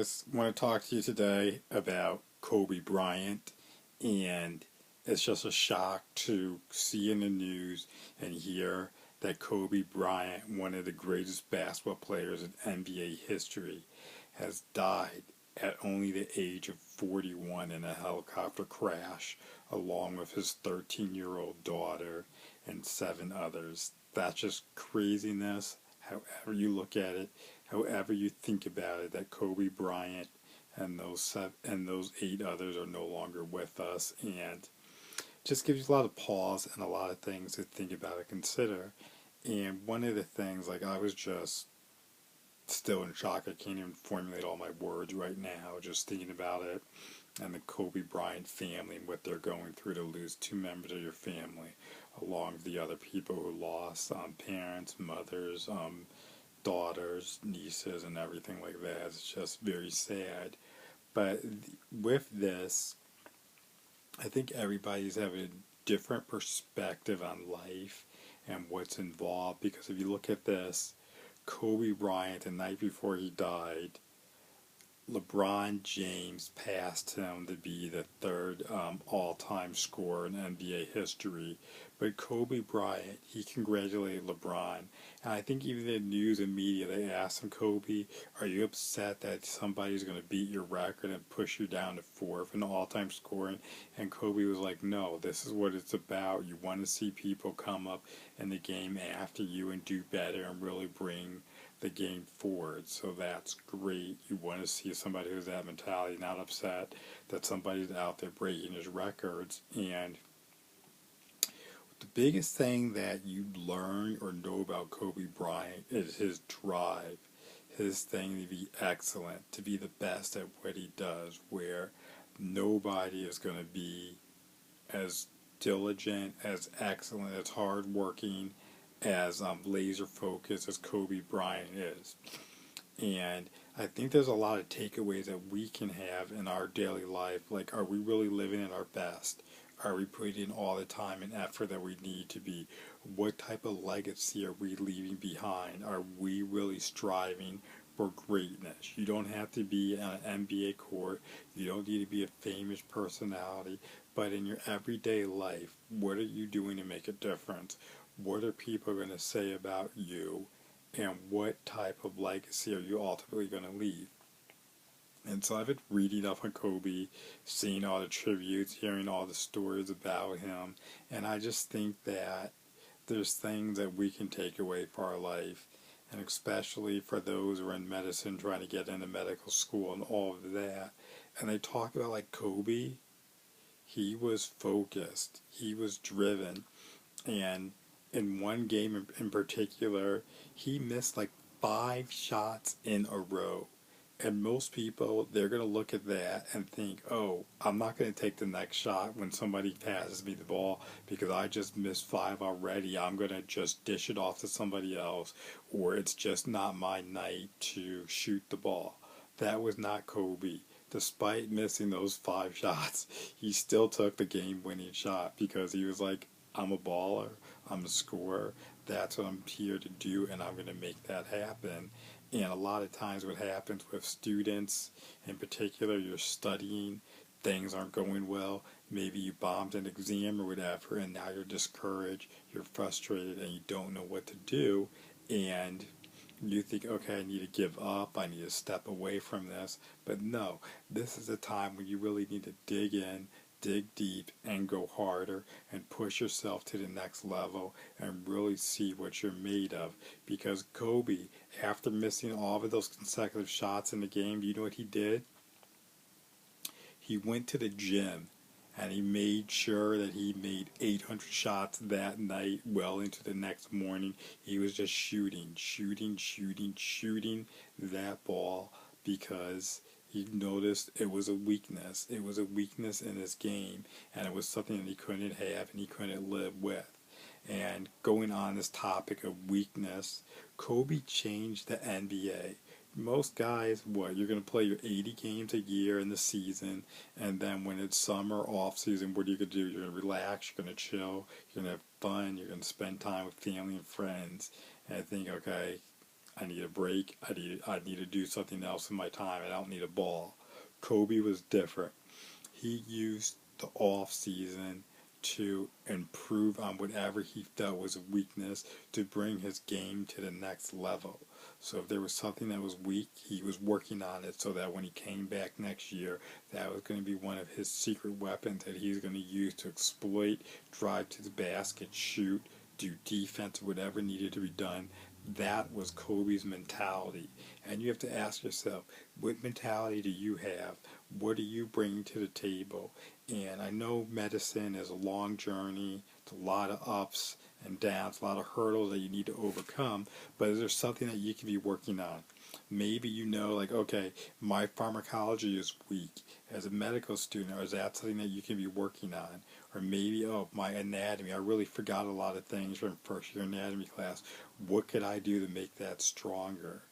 guys. I want to talk to you today about Kobe Bryant, and it's just a shock to see in the news and hear that Kobe Bryant, one of the greatest basketball players in NBA history, has died at only the age of 41 in a helicopter crash, along with his 13-year-old daughter and seven others. That's just craziness, however you look at it. However you think about it, that Kobe Bryant and those eight others are no longer with us, and just gives you a lot of pause and a lot of things to think about and consider. And one of the things, like, I was just still in shock. I can't even formulate all my words right now, just thinking about it, and the Kobe Bryant family and what they're going through to lose two members of your family, along with the other people who lost parents, mothers, daughters, nieces, and everything like that. It's just very sad. But with this, I think everybody's having a different perspective on life and what's involved. Because if you look at this, Kobe Bryant, the night before he died, LeBron James passed him to be the third all-time scorer in NBA history. But Kobe Bryant, he congratulated LeBron. And I think even the news and media, they asked him, Kobe, are you upset that somebody's going to beat your record and push you down to fourth in all-time scoring? And Kobe was like, no, this is what it's about. You want to see people come up in the game after you and do better and really bring the game forward. So that's great. You want to see somebody who's that mentality, not upset that somebody's out there breaking his records. And the biggest thing that you learn or know about Kobe Bryant is his drive, his thing to be excellent, to be the best at what he does, where nobody is going to be as diligent, as excellent, as hardworking, as laser focused as Kobe Bryant is. And I think there's a lot of takeaways that we can have in our daily life. Like, are we really living at our best? Are we putting in all the time and effort that we need to be? What type of legacy are we leaving behind? Are we really striving for greatness? You don't have to be on an NBA court. You don't need to be a famous personality. But in your everyday life, what are you doing to make a difference? What are people going to say about you? And what type of legacy are you ultimately going to leave? And so I've been reading up on Kobe, seeing all the tributes, hearing all the stories about him, and I just think that there's things that we can take away for our life, and especially for those who are in medicine trying to get into medical school and all of that. And they talk about, like, Kobe, he was focused, he was driven, and in one game in particular, he missed like 5 shots in a row. And most people, they're going to look at that and think, oh, I'm not going to take the next shot when somebody passes me the ball because I just missed 5 already. I'm going to just dish it off to somebody else, or it's just not my night to shoot the ball. That was not Kobe. Despite missing those 5 shots, he still took the game-winning shot because he was like, I'm a baller, I'm a scorer, that's what I'm here to do, and I'm going to make that happen. And a lot of times what happens with students, in particular, you're studying, things aren't going well, maybe you bombed an exam or whatever, and now you're discouraged, you're frustrated, and you don't know what to do, and you think, okay, I need to give up, I need to step away from this. But no, this is a time when you really need to dig in, dig deep, and go harder, and push yourself to the next level, and really see what you're made of. Because Kobe, after missing all of those consecutive shots in the game, do you know what he did? He went to the gym and he made sure that he made 800 shots that night, well into the next morning. He was just shooting that ball because he noticed it was a weakness. It was a weakness in his game, and it was something that he couldn't have and he couldn't live with. And going on this topic of weakness, Kobe changed the NBA. Most guys, what, you're going to play your 80 games a year in the season, and then when it's summer, off season, what are you going to do? You're going to relax, you're going to chill, you're going to have fun, you're going to spend time with family and friends. And I think, okay, I need a break. I need to do something else in my time. I don't need a ball. Kobe was different. He used the off season to improve on whatever he felt was a weakness to bring his game to the next level. So if there was something that was weak, he was working on it so that when he came back next year, that was going to be one of his secret weapons that he's going to use to exploit, drive to the basket, shoot, do defense, whatever needed to be done. That was Kobe's mentality. And you have to ask yourself, what mentality do you have? What are you bringing to the table? And I know medicine is a long journey. It's a lot of ups and downs, a lot of hurdles that you need to overcome. But is there something that you can be working on? Maybe you know, like, okay, my pharmacology is weak as a medical student, or is that something that you can be working on? Or maybe, oh, my anatomy, I really forgot a lot of things from first year anatomy class. What could I do to make that stronger?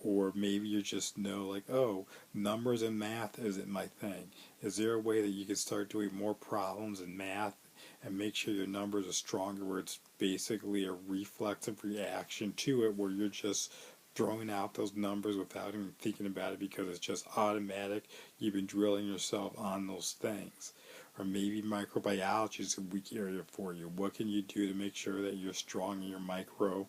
Or maybe you just know, like, oh, numbers and math isn't my thing. Is there a way that you can start doing more problems in math and make sure your numbers are stronger, where it's basically a reflexive reaction to it, where you're just throwing out those numbers without even thinking about it because it's just automatic? You've been drilling yourself on those things. Or maybe microbiology is a weak area for you. What can you do to make sure that you're strong in your micro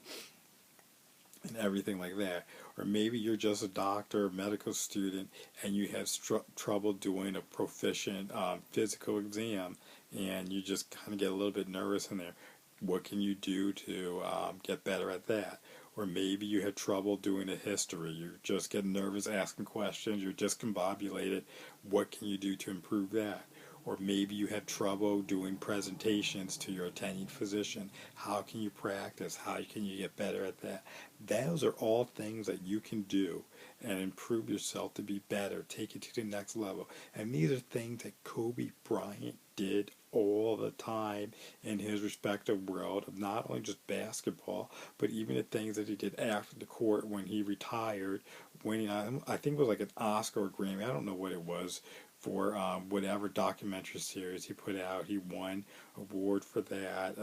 and everything like that? Or maybe you're just a doctor, medical student, and you have trouble doing a proficient physical exam, and you just kind of get a little bit nervous in there. What can you do to get better at that? Or maybe you had trouble doing a history. You're just getting nervous asking questions. You're discombobulated. What can you do to improve that? Or maybe you have trouble doing presentations to your attending physician. How can you practice? How can you get better at that? Those are all things that you can do and improve yourself to be better, take it to the next level. And these are things that Kobe Bryant did all the time in his respective world of not only just basketball, but even the things that he did after the court when he retired, winning, I think it was like an Oscar or Grammy, I don't know what it was, for whatever documentary series he put out. He won an award for that.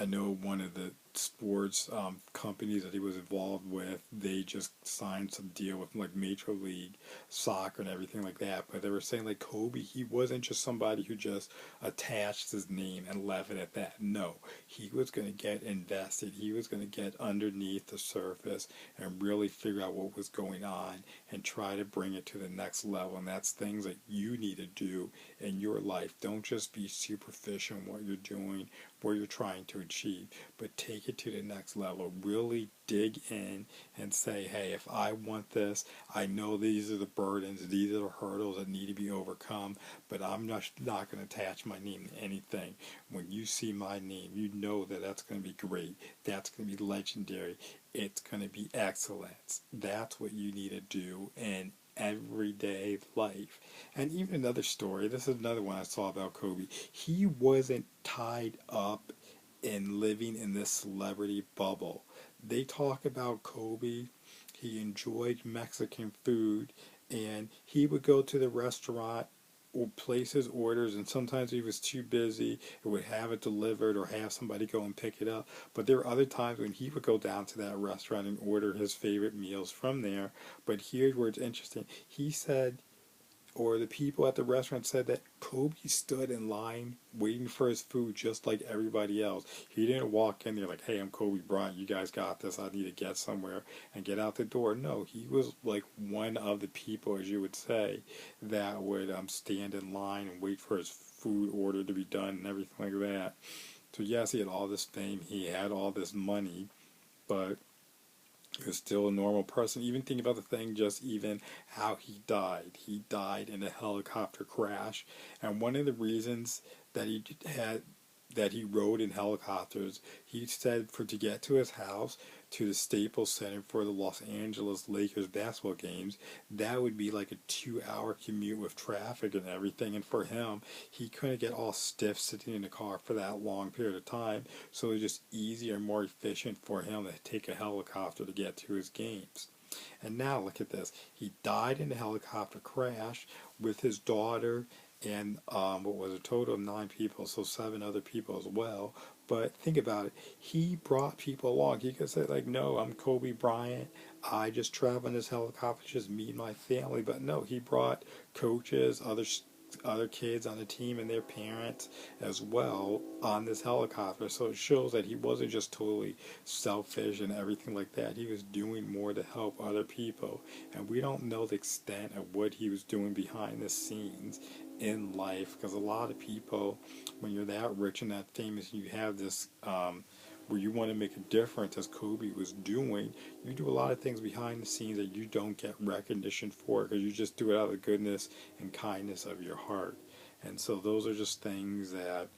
I know one of the sports companies that he was involved with, they just signed some deal with like Major League Soccer and everything like that. But they were saying like Kobe, he wasn't just somebody who just attached his name and left it at that. No, he was going to get invested. He was going to get underneath the surface and really figure out what was going on and try to bring it to the next level. And that's things that you need to do in your life. Don't just be superficial in what you're doing, what you're trying to achieve, but take it to the next level. Really dig in and say, hey, if I want this, I know these are the burdens, these are the hurdles that need to be overcome, but I'm not going to attach my name to anything. When you see my name, you know that that's going to be great. That's going to be legendary. It's going to be excellence. That's what you need to do in everyday life. And even another story, this is another one I saw about Kobe. He wasn't tied up in living in this celebrity bubble. They talk about Kobe. He enjoyed Mexican food, and he would go to the restaurant or place his orders, and sometimes he was too busy or would have it delivered or have somebody go and pick it up. But there were other times when he would go down to that restaurant and order his favorite meals from there. But here's where it's interesting. He said, or the people at the restaurant said, that Kobe stood in line waiting for his food just like everybody else. He didn't walk in there like, hey, I'm Kobe Bryant, you guys got this, I need to get somewhere and get out the door. No, he was like one of the people, as you would say, that would stand in line and wait for his food order to be done and everything like that. So yes, he had all this fame, he had all this money, but he was still a normal person. Even think about the thing, just even how he died. He died in a helicopter crash, and one of the reasons that he rode in helicopters, he said, for to get to his house, to the Staples Center for the Los Angeles Lakers basketball games, that would be like a 2-hour commute with traffic and everything. And for him, he couldn't get all stiff sitting in the car for that long period of time. So it was just easier and more efficient for him to take a helicopter to get to his games. And now look at this. He died in a helicopter crash with his daughter and what was a total of 9 people, so 7 other people as well. But think about it. He brought people along. He could say, like, no, I'm Kobe Bryant. I just travel in this helicopter, just me and my family. But no, he brought coaches, other kids on the team and their parents as well on this helicopter. So it shows that he wasn't just totally selfish and everything like that. He was doing more to help other people. And we don't know the extent of what he was doing behind the scenes in life, because a lot of people, when you're that rich and that famous, you have this where you want to make a difference, as Kobe was doing. You do a lot of things behind the scenes that you don't get recognition for, because you just do it out of the goodness and kindness of your heart. And so those are just things that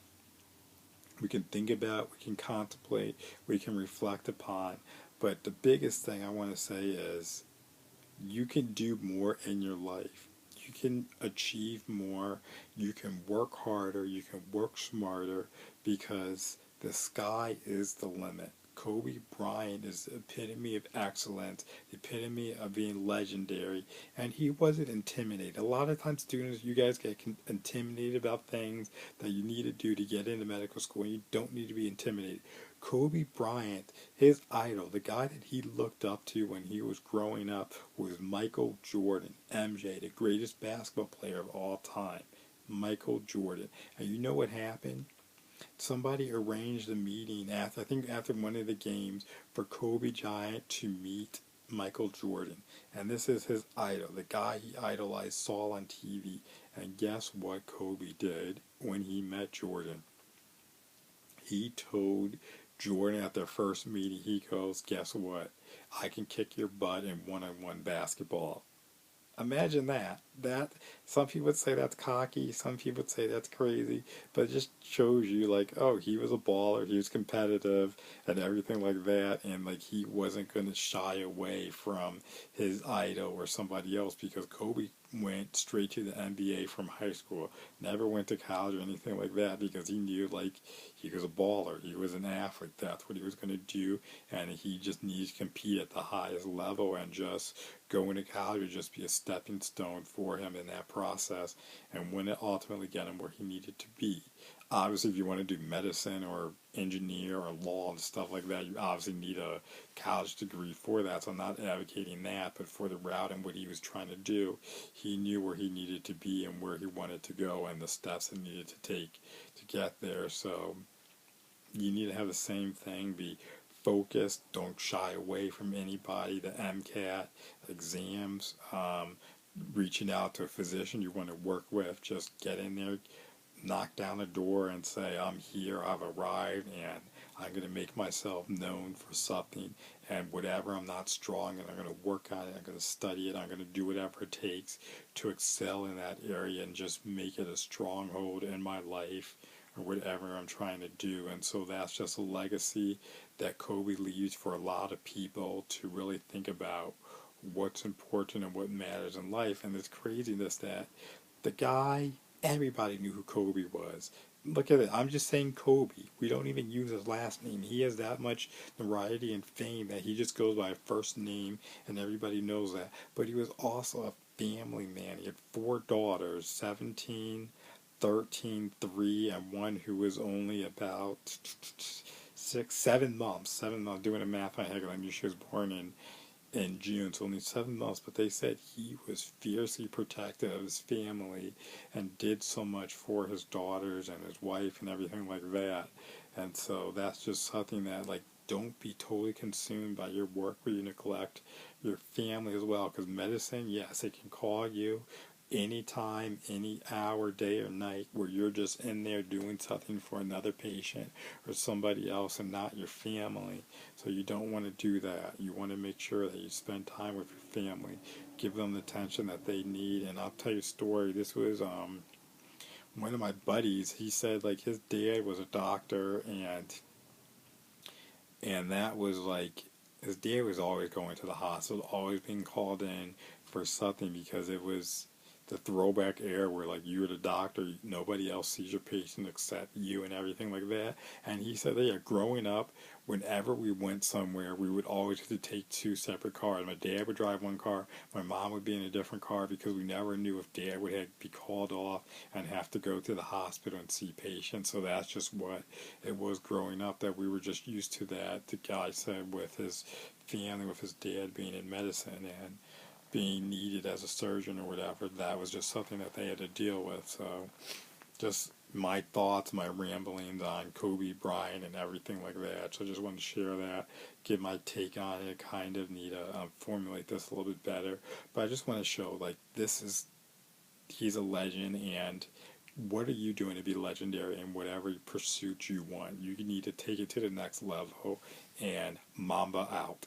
we can think about, we can contemplate, we can reflect upon. But the biggest thing I want to say is you can do more in your life. You can achieve more. You can work harder. You can work smarter, because the sky is the limit. Kobe Bryant is the epitome of excellence, the epitome of being legendary, and he wasn't intimidated. A lot of times, students, you guys get intimidated about things that you need to do to get into medical school, and you don't need to be intimidated. Kobe Bryant, his idol, the guy that he looked up to when he was growing up, was Michael Jordan, MJ, the greatest basketball player of all time. Michael Jordan. And you know what happened? Somebody arranged a meeting after, I think after one of the games, for Kobe Bryant to meet Michael Jordan. And this is his idol, the guy he idolized, saw on TV. And guess what Kobe did when he met Jordan? He told Jordan at their first meeting, he goes, guess what? I can kick your butt in one-on-one basketball. Imagine that. That, some people would say that's cocky, some people would say that's crazy, but it just shows you, like, oh, he was a baller, he was competitive and everything like that, and like he wasn't going to shy away from his idol or somebody else, because Kobe went straight to the NBA from high school, never went to college or anything like that, because he knew, like, he was a baller, he was an athlete, that's what he was going to do, and he just needed to compete at the highest level, and just going to college would just be a stepping stone for him in that process, and when it ultimately get him where he needed to be. Obviously, if you want to do medicine or engineer or law and stuff like that, you obviously need a college degree for that, so I'm not advocating that, but for the route and what he was trying to do, he knew where he needed to be and where he wanted to go and the steps he needed to take to get there. So you need to have the same thing, be focused, don't shy away from anybody, the MCAT, exams, reaching out to a physician you want to work with, just get in there, knock down the door and say, I'm here, I've arrived, and I'm going to make myself known for something, and whatever I'm not strong in, I'm going to work on it, I'm going to study it, I'm going to do whatever it takes to excel in that area and just make it a stronghold in my life or whatever I'm trying to do. And so that's just a legacy that Kobe leaves for a lot of people to really think about what's important and what matters in life. And it's craziness that the guy, everybody knew who Kobe was. Look at it. I'm just saying Kobe. We don't even use his last name. He has that much notoriety and fame that he just goes by a first name, and everybody knows that. But he was also a family man. He had 4 daughters, 17, 13, 3, and one who was only about 7 months. 7 months. Doing a math on my head, I knew she was born in June, so only 7 months, but they said he was fiercely protective of his family and did so much for his daughters and his wife and everything like that. And so that's just something that, like, don't be totally consumed by your work where you neglect your family as well, because medicine, yes, it can call you anytime, any hour, day or night, where you're just in there doing something for another patient or somebody else and not your family. So you don't want to do that. You want to make sure that you spend time with your family, give them the attention that they need. And I'll tell you a story. This was one of my buddies. He said, like, his dad was a doctor, and that was like, his dad was always going to the hospital, always being called in for something, because it was the throwback era where like you're the doctor, nobody else sees your patient except you and everything like that. And he said that yeah, growing up, whenever we went somewhere, we would always have to take two separate cars. My dad would drive one car, my mom would be in a different car because we never knew if dad would have, be called off and have to go to the hospital and see patients. So that's just what it was growing up, that we were just used to that. The guy said with his family, with his dad being in medicine and being needed as a surgeon or whatever, that was just something that they had to deal with. So just my thoughts, my ramblings on Kobe Bryant and everything like that. So I just wanted to share that, give my take on it, kind of need to formulate this a little bit better. But I just want to show, like, he's a legend, and what are you doing to be legendary in whatever pursuit you want? You need to take it to the next level, and Mamba out.